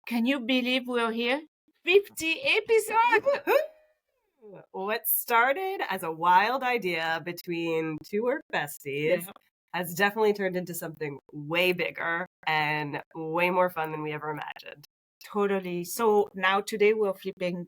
Can you believe we're here? 50 episodes! What started as a wild idea between two work besties has definitely turned into something way bigger and way more fun than we ever imagined. Totally. So now today we're flipping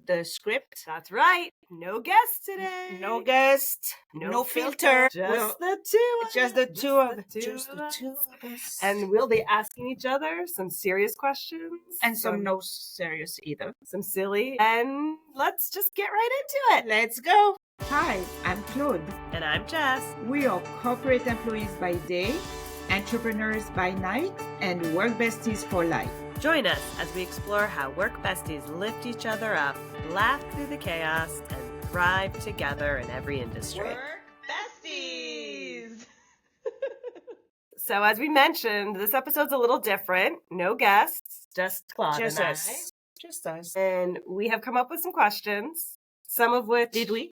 the script. That's right. No guests today. No guest. No filter. Just the two of us. Just the two of us. And we'll be asking each other some serious questions. And some no serious either. Some silly. And let's just get right into it. Let's go. Hi, I'm Claude. And I'm Jess. We are corporate employees by day, entrepreneurs by night, and work besties for life. Join us as we explore how work besties lift each other up, laugh through the chaos, and thrive together in every industry. Work besties! So as we mentioned, this episode's a little different. No guests, just Claude Just and us. I. Just us. And we have come up with some questions, some of which... Did we?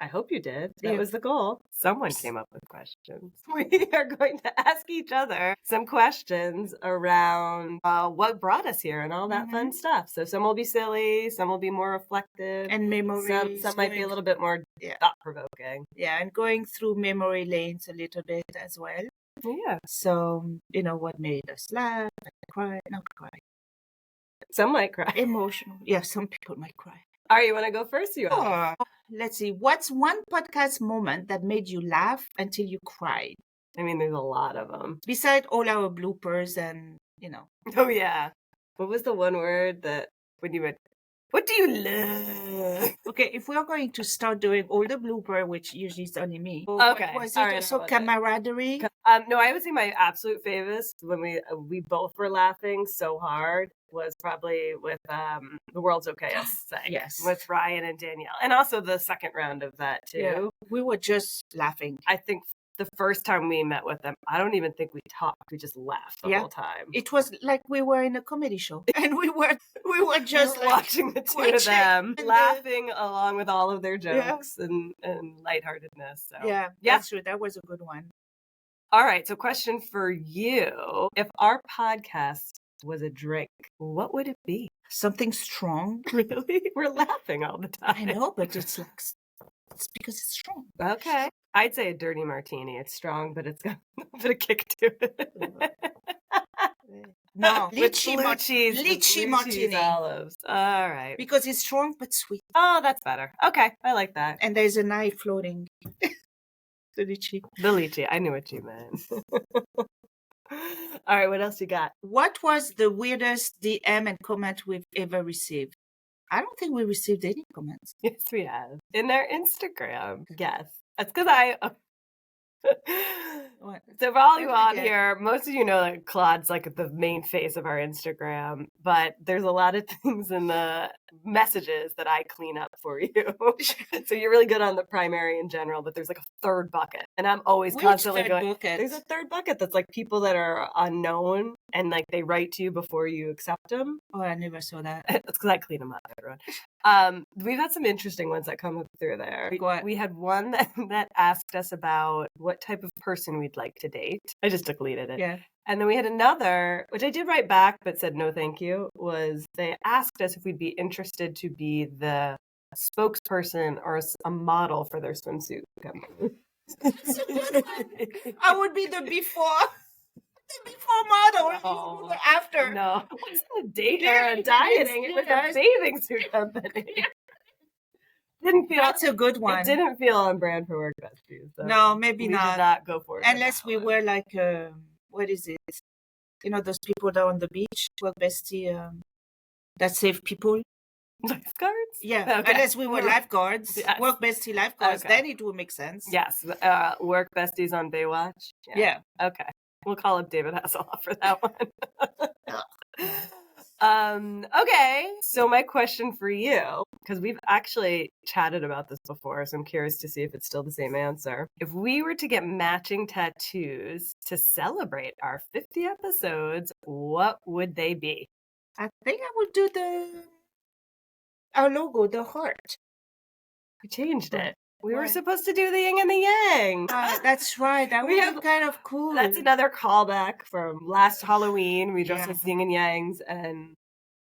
I hope you did. That Yeah. was the goal. Someone came up with questions. We are going to ask each other some questions around what brought us here and all that fun stuff. So some will be silly, some will be more reflective, And memories. some might be a little bit more thought-provoking. Yeah, and going through memory lanes a little bit as well. Yeah. So, what made us laugh, cry, not cry. Some might cry. Emotional. Yeah, some people might cry. All right, you want to go first? You want? Let's see. What's one podcast moment that made you laugh until you cried? I mean, there's a lot of them. Beside all our bloopers and, Oh, yeah. What was the one word that when you went, what do you love? Okay, if we are going to start doing all the blooper, which usually is only me. Okay. Was All it right, also I know camaraderie? No, I would say my absolute favorite when we both were laughing so hard was probably with The World's Okay. Yes. With Ryan and Danielle. And also the second round of that too. Yeah. We were just laughing. I think the first time we met with them, I don't even think we talked. We just laughed the whole time. It was like we were in a comedy show. And we were just watching the two of them laughing along with all of their jokes and lightheartedness. So that's true. That was a good one. All right. So question for you. If our podcast was a drink, what would it be? Something strong. Really? We're laughing all the time. I know, but it's because it's strong. Okay. I'd say a dirty martini. It's strong, but it's got a bit of kick to it. No, lychee martini. Olives. All right. Because it's strong but sweet. Oh, that's better. Okay. I like that. And there's a knife floating. The lychee. I knew what you meant. All right. What else you got? What was the weirdest DM and comment we've ever received? I don't think we received any comments. Yes, we have. In their Instagram. Yes. That's because I... So for all you on here, most of you know that Claude's like the main face of our Instagram, but there's a lot of things in the messages that I clean up for you. So you're really good on the primary in general, but there's like a third bucket, and I'm always constantly going. Bucket? There's a third bucket that's like people that are unknown and like they write to you before you accept them. Oh, I never saw that. That's because I clean them up, everyone. We've had some interesting ones that come up through there. We had one that asked us about what type of person we'd like to date. I just deleted it. Yeah. And then we had another, which I did write back but said no thank you, was they asked us if we'd be interested to be the spokesperson or a model for their swimsuit company. I would be the before model. No. After. No. It wasn't a date or a dieting. It was a bathing suit company. That's a good one. It didn't feel on brand for work besties. So no, maybe we not. Did not go for it. Unless we were like, what is it? Those people that are on the beach, work bestie, that save people. Lifeguards? Yeah, okay. Unless we were lifeguards, yes. Work bestie lifeguards, then it would make sense. Yes, work besties on Baywatch. Yeah. Okay, we'll call up David Hasselhoff for that one. Okay, so my question for you, because we've actually chatted about this before, so I'm curious to see if it's still the same answer. If we were to get matching tattoos to celebrate our 50 episodes, what would they be? I think I would do our logo, the heart. We changed it. We were What? supposed to do the yin and the yang. That's right. That would We be have- kind of cool. That's another callback from last Halloween. We dressed Yeah. as yin and yangs, and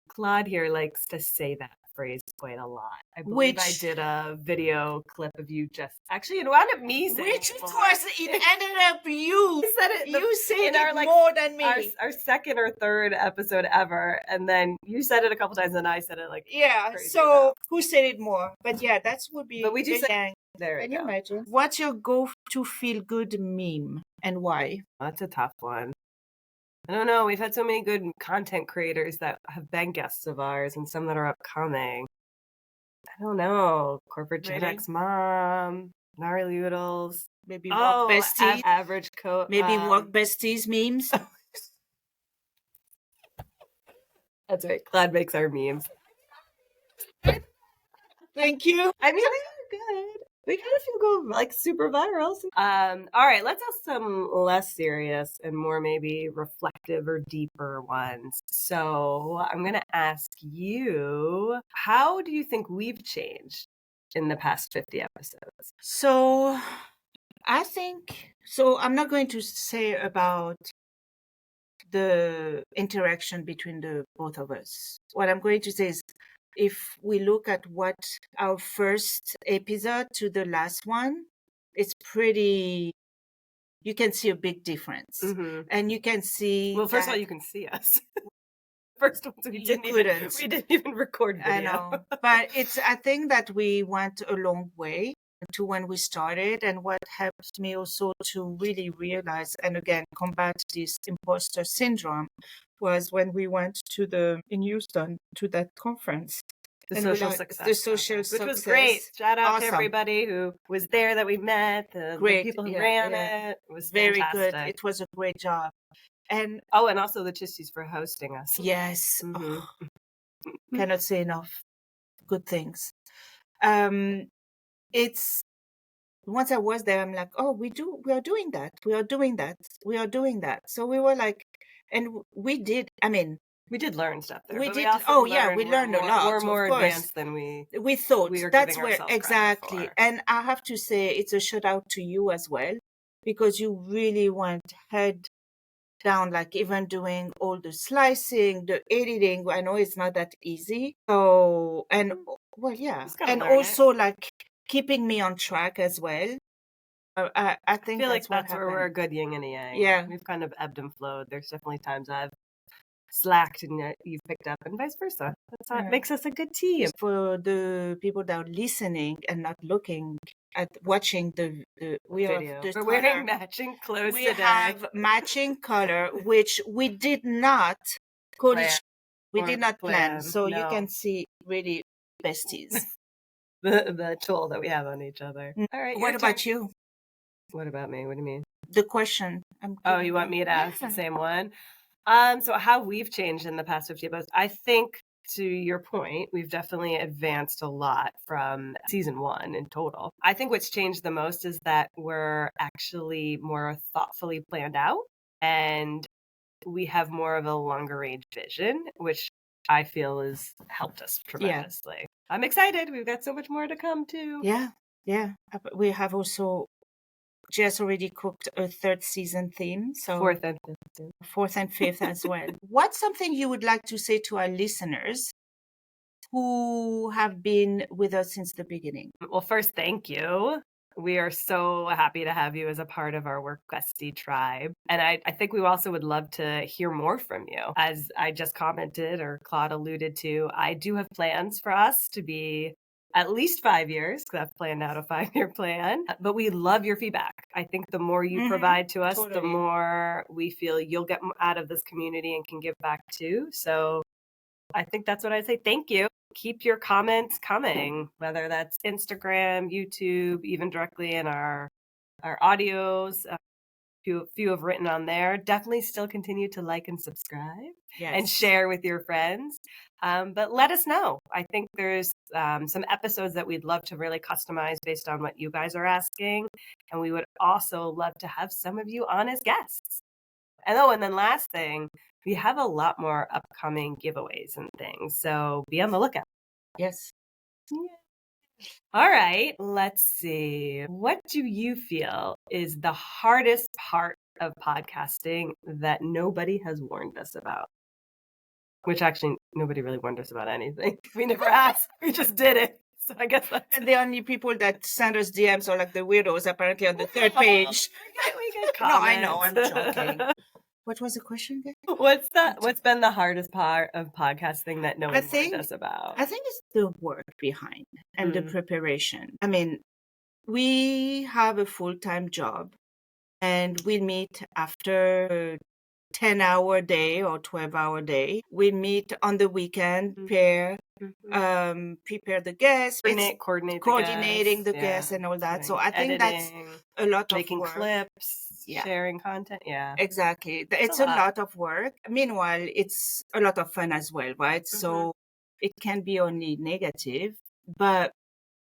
Claude here likes to say that phrase quite a lot. I believe I Which- did a video clip of you just actually it wound up me saying Which it of more. course it ended up you. I said it You said in our, it like, more than me. our second or third episode ever, and then you said it a couple times, and I said it like Yeah. crazy So amount. who said it more? But yeah, that would be. But we do the say- yang. There we Can you go. imagine? What's your go-to feel-good meme and why? That's a tough one. I don't know. We've had so many good content creators that have been guests of ours and some that are upcoming. I don't know. Corporate Gen Really? X mom, gnarly oodles. Maybe walk besties. Average coat. Maybe walk besties memes. That's right. Claude makes our memes. Thank you. I mean, they are good. We kind of feel go like super viral. All right, let's have some less serious and more maybe reflective or deeper ones. So I'm gonna ask you, how do you think we've changed in the past 50 episodes? So I think so. I'm not going to say about the interaction between the both of us. What I'm going to say is if we look at what our first episode to the last one, it's pretty, you can see a big difference. Mm-hmm. And you can see. Well, first of all, that- you can see us. First ones we You didn't even record video. I know. But I think that we went a long way to when we started, and what helped me also to really realize and again combat this imposter syndrome was when we went in Houston to that conference. The And social we success. the social conference, which was success. great. Shout out to Awesome. everybody who was there that we met, the Great. people who Yeah, ran yeah. it. It was Very fantastic. good. It was a great job. And and also the Chisties for hosting us. yes, Mhm. cannot say enough good things. It's once I was there, I'm like, oh, we are doing that. We are doing that. So we were like, and we did. I mean, We did learn stuff there. we but did. also Oh yeah, we we're learned a more- lot. We're more of course. advanced than we thought. we are That's giving where ourselves credit exactly. for. And I have to say, it's a shout out to you as well, because you really went head down, like even doing all the slicing, the editing. I know it's not that easy. So and well, yeah, Just gotta and learn it. also like keeping me on track as well. I think feel like that's what that's where happened. we're a good yin and a yang. Yeah. We've kind of ebbed and flowed. There's definitely times I've slacked and you've picked up, and vice versa. That's how Yeah. it makes us a good team. For the people that are listening and not looking at watching the we are Video. the We're wearing color. matching clothes We today. have matching color, which we did not. Cody, Plan. we Or did not plan. plan, So you no. can see really besties. the tool that we have on each other. All right. What your about turn. you? What about me? What do you mean? The question. Oh, you want me to ask the Yeah. same one? So how we've changed in the past 50 episodes, I think to your point, we've definitely advanced a lot from season 1 in total. I think what's changed the most is that we're actually more thoughtfully planned out, and we have more of a longer range vision, which I feel has helped us tremendously. I'm excited. We've got so much more to come too. Yeah. We have also just already cooked a third season theme. So fourth and fifth as well. What's something you would like to say to our listeners who have been with us since the beginning? Well, first, thank you. We are so happy to have you as a part of our Work Bestie tribe. And I think we also would love to hear more from you. As I just commented or Claude alluded to, I do have plans for us to be at least 5 years, because I've planned out a 5-year plan. But we love your feedback. I think the more you provide to us, the Totally. more we feel you'll get out of this community and can give back too. So I think that's what I'd say. Thank you. Keep your comments coming, whether that's Instagram, YouTube, even directly in our audios. Few have written on there. Definitely still continue to like and subscribe and share with your friends. But let us know. I think there's some episodes that we'd love to really customize based on what you guys are asking. And we would also love to have some of you on as guests. And then last thing, we have a lot more upcoming giveaways and things. So be on the lookout. Yes. Yeah. All right, let's see. What do you feel is the hardest part of podcasting that nobody has warned us about? Which actually, nobody really warned us about anything. We never asked. We just did it. So I guess that's And the only people that send us DMs are like the weirdos, apparently on the third page. we get No, I know, comments. I'm joking. What was the question again? What's been the hardest part of podcasting that no one warned us about? I think it's the work behind and the Mm. preparation. I mean, we have a full-time job and we meet after a 10-hour day or 12-hour day. We meet on the weekend, prepare the guests, coordinating the guests and all that. So I think that's a lot of making work. clips, sharing content. Yeah, exactly. It's a lot of work. Meanwhile, it's a lot of fun as well, right? So it can be only negative, but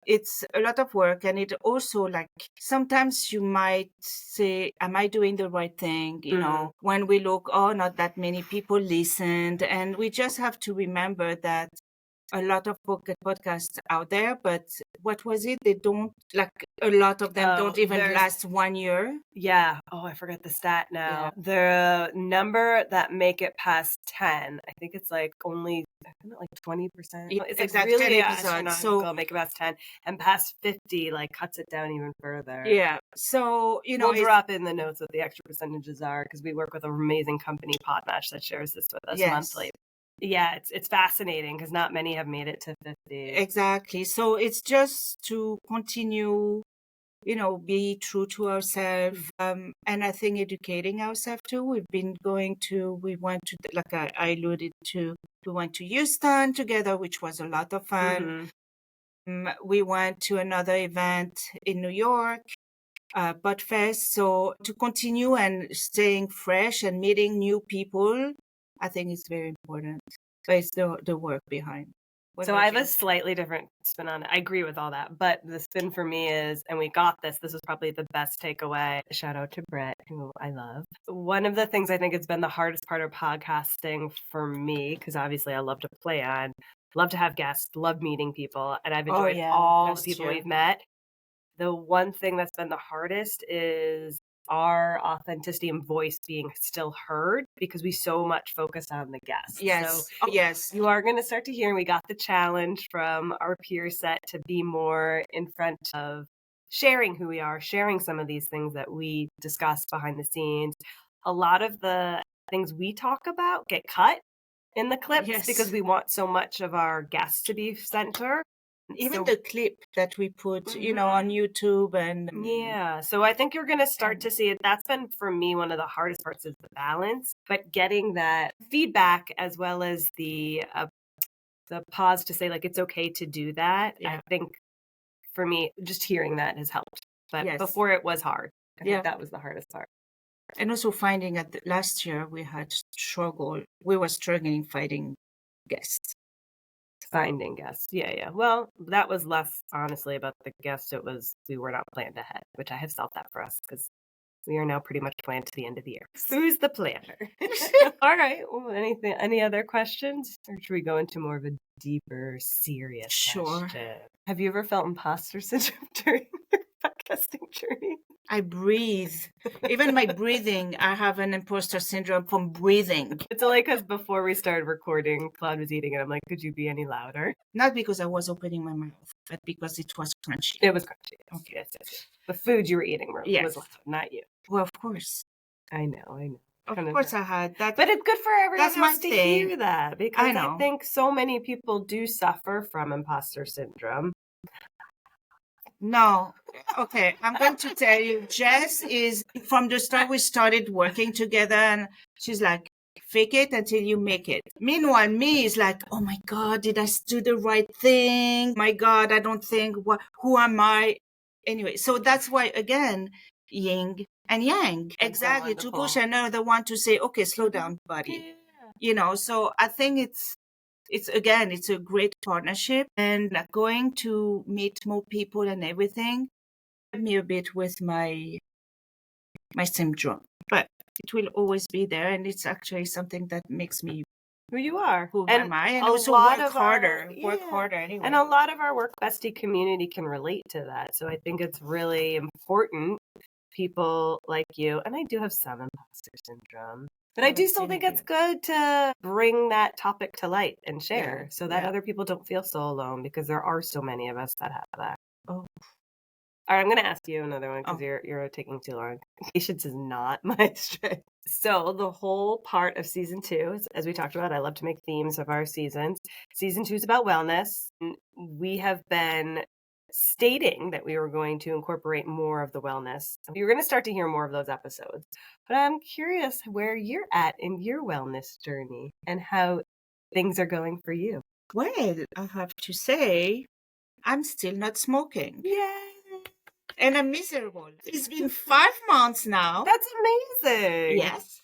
it's a lot of work. And it also, like, sometimes you might say, am I doing the right thing? You know, when we look, oh, not that many people listened. And we just have to remember that a lot of podcasts out there, but what was it? They don't, like, a lot of them don't even last 1 year. Yeah. Oh, I forget the stat now. Yeah. The number that make it past 10, I think it's like only like 20%. It's like exactly really astronomical. So make it past 10, and past 50 like cuts it down even further. Yeah. So, you know, we'll drop in the notes what the extra percentages are because we work with an amazing company, Podmatch, that shares this with us monthly. Yeah, it's fascinating because not many have made it to 50. Exactly. So it's just to continue, you know, be true to ourselves. And I think educating ourselves too. We went to, like I alluded to, we went to Houston together, which was a lot of fun. We went to another event in New York, Podfest. So to continue and staying fresh and meeting new people, I think it's very important. But it's the work behind. So I have a slightly different spin on it. I agree with all that, but the spin for me is, and we got this is probably the best takeaway. Shout out to Brett, who I love. One of the things I think has been the hardest part of podcasting for me, because obviously I love to plan, love to have guests, love meeting people, and I've enjoyed all the people we've met. The one thing that's been the hardest is our authenticity and voice being still heard because we so much focus on the guests. Yes. So, yes, you are going to start to hear, and we got the challenge from our peer set to be more in front of sharing who we are, sharing some of these things that we discuss behind the scenes. A lot of the things we talk about get cut in the clips because we want so much of our guests to be center. Even the clip that we put, you know, on YouTube and yeah. So I think you're going to start to see it. That's been for me one of the hardest parts is the balance, but getting that feedback as well as the pause to say like it's okay to do that. I think for me, just hearing that has helped. But before it was hard. I think that was the hardest part. And also finding last year we were struggling finding guests. Finding guests. Yeah. Well, that was less honestly about the guests. It was we were not planned ahead, which I have solved that for us because we are now pretty much planned to the end of the year. Who's the planner? All right. Well, any other questions? Or should we go into more of a deeper, serious question? Have you ever felt imposter syndrome during your podcasting journey? I breathe. Even my breathing, I have an imposter syndrome from breathing. It's only because before we started recording, Claude was eating and I'm like, could you be any louder? Not because I was opening my mouth, but because it was crunchy. It was crunchy. Okay. Yes. The food you were eating was loud, not you. Well, of course. I know. Of course I had that. But it's good for everyone else to hear that because I think so many people do suffer from imposter syndrome. No. Okay, I'm going to tell you, Jess is, from the start we started working together and she's like, fake it until you make it. Meanwhile, me is like, oh my God, did I do the right thing? My God, I don't think, who am I? Anyway, so that's why, again, yin and yang. Exactly, to push another one to say, okay, slow down, buddy. Yeah. You know, so I think it's a great partnership, and going to meet more people and everything helped me a bit with my syndrome, but it will always be there, and it's actually something that makes me who you are. Who and am I? And a also lot work of harder. our, Work yeah. harder anyway. And a lot of our work bestie community can relate to that. So I think it's really important, people like you, and I do have some imposter syndrome, but I do still think it's good to bring that topic to light and share so that other people don't feel so alone, because there are so many of us that have that. Oh. All right, I'm going to ask you another one because you're taking too long. Patience is not my strength. So the whole part of season 2, as we talked about, I love to make themes of our seasons. Season 2 is about wellness. We have been stating that we were going to incorporate more of the wellness. You're going to start to hear more of those episodes. But I'm curious where you're at in your wellness journey and how things are going for you. Well, I have to say, I'm still not smoking. Yay! And I'm miserable. It's been 5 months now. That's amazing. Yes.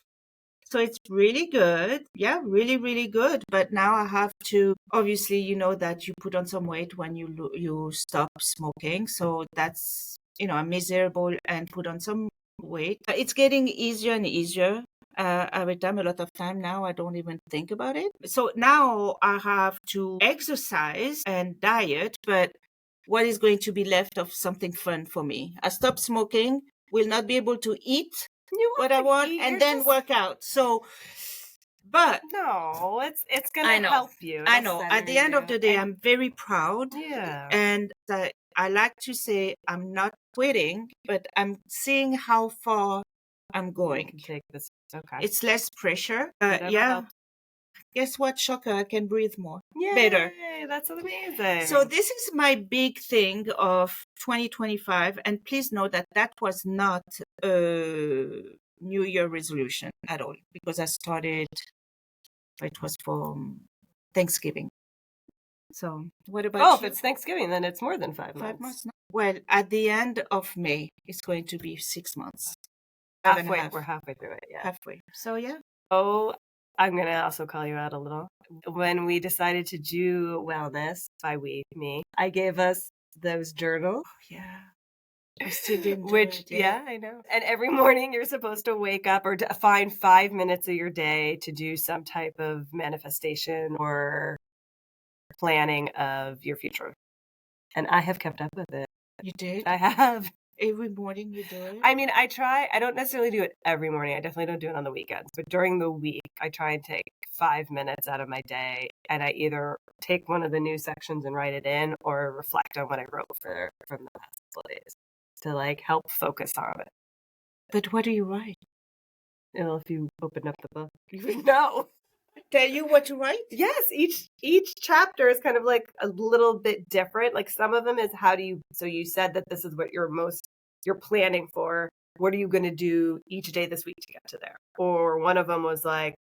So it's really good. Yeah, really, really good. But now I have to, obviously, you know that you put on some weight when you stop smoking. So that's, I'm miserable and put on some weight. It's getting easier and easier. Every time, a lot of time now, I don't even think about it. So now I have to exercise and diet, but what is going to be left of something fun for me? I stop smoking, will not be able to eat what I want, and then work out. So, but no, it's gonna help you. I know. At the end of the day, I'm very proud. Yeah. And I like to say I'm not quitting, but I'm seeing how far I'm going. You can take this. Okay. It's less pressure. Yeah. Guess what, Shocker? I can breathe more. Yay, better. That's amazing. So this is my big thing of 2025. And please know that that was not a New Year resolution at all, because I started, it was for Thanksgiving. So what about you? If it's Thanksgiving, then it's more than 5 months. 5 months now? Well, at the end of May, it's going to be 6 months. Halfway. We're halfway through it, yeah. Halfway. So, yeah. Oh, I'm going to also call you out a little. When we decided to do wellness, by we, me, I gave us those journals. Oh, yeah. I still didn't Yeah, I know. And every morning you're supposed to wake up or to find 5 minutes of your day to do some type of manifestation or planning of your future. And I have kept up with it. You did? I have. Every morning you do it? I mean, I try. I don't necessarily do it every morning. I definitely don't do it on the weekends. But during the week, I try and take 5 minutes out of my day, and I either take one of the new sections and write it in, or reflect on what I wrote from the past couple of days to help focus on it. But what do you write? Well, if you open up the book, you would know. Tell you what to write? Yes, each chapter is kind of like a little bit different. Like some of them is so you said that this is what you're planning for. What are you going to do each day this week to get to there? Or one of them was like,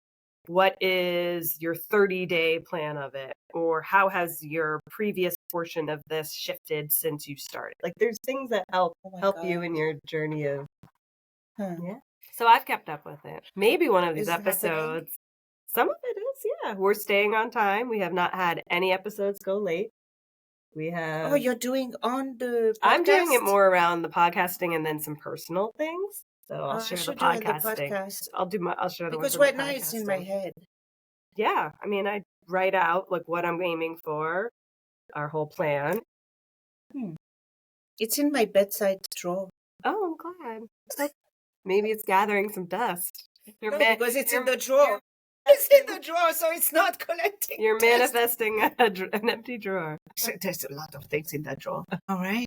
what is your 30-day plan of it? Or how has your previous portion of this shifted since you started? Like there's things that help you in your journey of, yeah. So I've kept up with it. Maybe one of these episodes. Some of it is, yeah. We're staying on time. We have not had any episodes go late. We have. Oh, you're doing on the podcast? I'm doing it more around the podcasting and then some personal things. So I'll share the podcasting. I'll share the because right now it's in my head. Yeah, I mean, I write out what I'm aiming for, our whole plan. It's in my bedside drawer. Oh, I'm glad. Maybe it's gathering some dust. Because it's in the drawer. It's in the drawer, so it's not collecting. You're manifesting an empty drawer. There's a lot of things in that drawer. All right.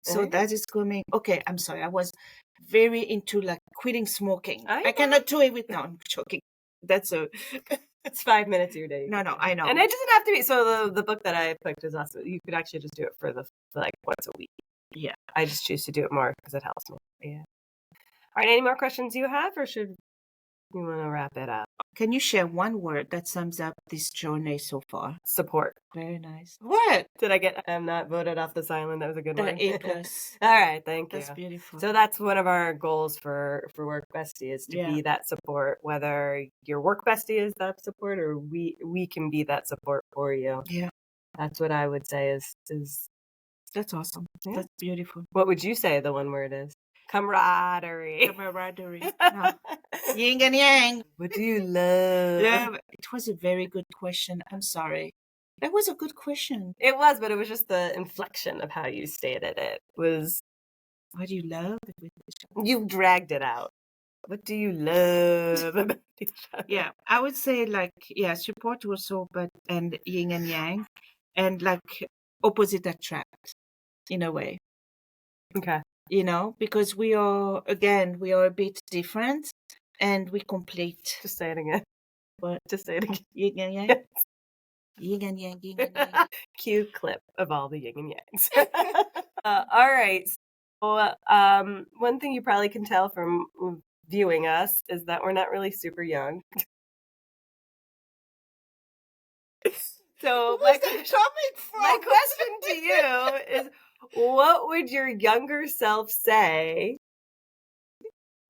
So that is coming. Okay, I'm sorry. I was very into quitting smoking. I cannot do it with. No, I'm joking. It's 5 minutes of your day. No, I know. And it doesn't have to be. So the book that I picked is awesome. You could actually just do it for once a week. Yeah. I just choose to do it more because it helps me. Yeah. All right. Any more questions you have, or should you want to wrap it up? Can you share one word that sums up this journey so far? Support. Very nice. What? Did I get? I'm not voted off this island. That was a good one. A+. All right, thank you. That's beautiful. So that's one of our goals for Work Bestie is to be that support. Whether your work bestie is that support, or we can be that support for you. Yeah, that's what I would say is. That's awesome. Yeah. That's beautiful. What would you say the one word is? Camaraderie. No. Yin and yang. What do you love? Yeah, it was a very good question. I'm sorry. That was a good question. It was, but it was just the inflection of how you stated it was. What do you love? You dragged it out. What do you love about each other? Yeah, I would say support also, but and yin and yang, and like opposite attract, in a way. Okay. Because we are a bit different, and we complete. Just say it again. What? Just say it again. Yin and yang. Yin and yang. Yin and yang. Cue clip of all the yin and yangs. All right. So, one thing you probably can tell from viewing us is that we're not really super young. So my question to you is, what would your younger self say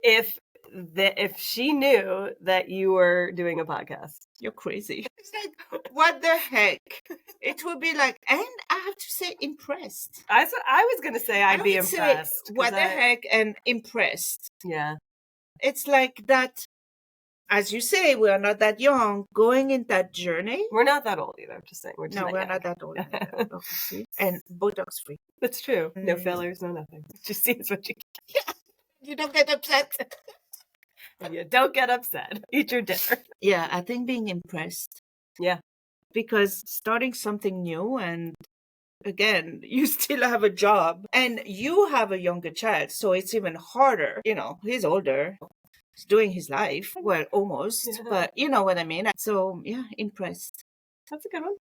if she knew that you were doing a podcast? You're crazy. It's like, what the heck? It would be like, and I have to say impressed. I was going to say I'd be impressed. What the heck and impressed. Yeah. It's like that, as you say, we are not that young, going in that journey. We're not that old either, I'm just saying. We're not that old. And Botox free. That's true. No fillers, no nothing. Just see it's what you get. Yeah. You don't get upset. You don't get upset. Eat your dinner. Yeah, I think being impressed. Yeah. Because starting something new, and again, you still have a job and you have a younger child, so it's even harder. He's older. He's doing his life. Well, almost. Yeah. But you know what I mean? So, yeah, impressed. That's a good one.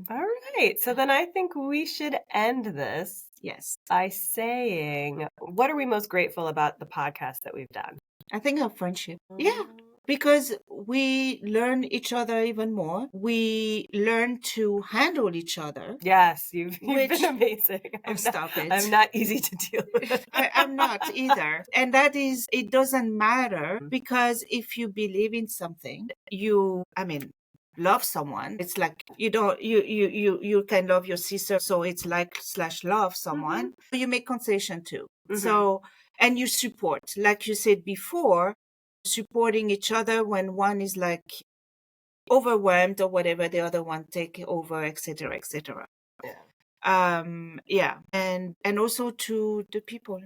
All right. So then I think we should end this. Yes. By saying, what are we most grateful about the podcast that we've done? I think our friendship. Yeah. Because we learn each other even more. We learn to handle each other. Yes, you've been amazing. Stop it. I'm not easy to deal with. I'm not either. And that is, it doesn't matter, because if you believe in something, love someone. It's like you can love your sister, so it's like / love someone. Mm-hmm. You make concession too. Mm-hmm. So, and you support, like you said before, supporting each other when one is like overwhelmed or whatever, the other one take over, etc., etc. Yeah. And also to the people.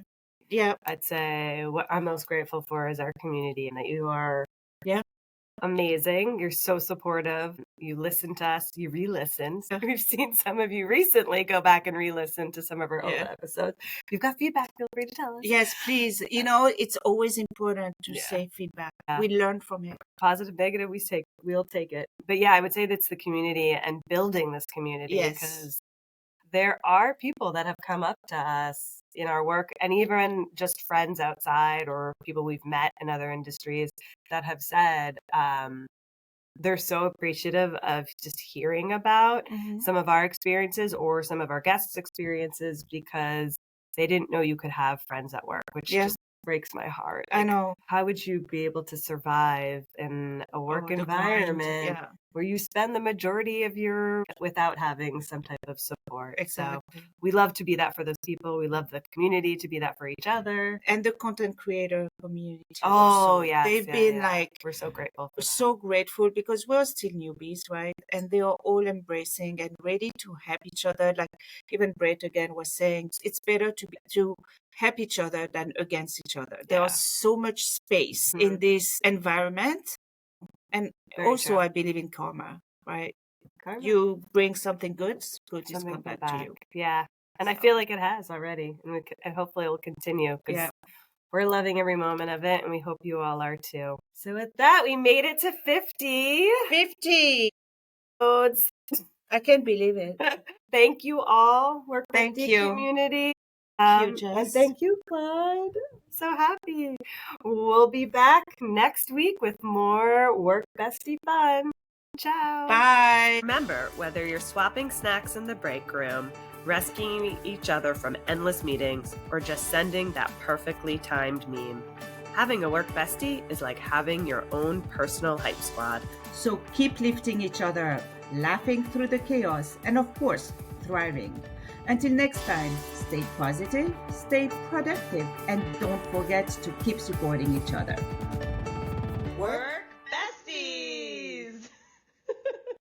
Yeah. I'd say what I'm most grateful for is our community, and that you are amazing. You're so supportive. You listen to us. You re-listen. So we've seen some of you recently go back and re-listen to some of our old episodes. If you've got feedback, feel free to tell us. Yes, please. It's always important to say feedback. Yeah. We learn from it. Positive, negative, we'll take it. But yeah, I would say that's the community and building this community. Yes. Because there are people that have come up to us in our work, and even just friends outside or people we've met in other industries that have said they're so appreciative of just hearing about some of our experiences or some of our guests' experiences, because they didn't know you could have friends at work, which just breaks my heart. I know. How would you be able to survive in a work environment where you spend the majority of without having some type of support? Exactly. So we love to be that for those people. We love the community to be that for each other. And the content creator community. Oh, yeah. They've been like... We're so grateful. So grateful, because we're still newbies, right? And they are all embracing and ready to help each other. Like even Brett again was saying, it's better to help each other than against each other. There is so much space in this environment. And very also true. I believe in karma, right? You bring something good is come back to you. Yeah. And I feel like it has already. And hopefully it will continue. Yeah. We're loving every moment of it, and we hope you all are too. So with that, we made it to 50. 50 episodes. I can't believe it. Thank you all. Work with the community. Thank you, Jess. And thank you, Claude. So happy. We'll be back next week with more Work Bestie fun. Ciao. Bye. Remember, whether you're swapping snacks in the break room, rescuing each other from endless meetings, or just sending that perfectly timed meme, having a work bestie is like having your own personal hype squad. So keep lifting each other up, laughing through the chaos, and of course, thriving. Until next time, stay positive, stay productive, and don't forget to keep supporting each other.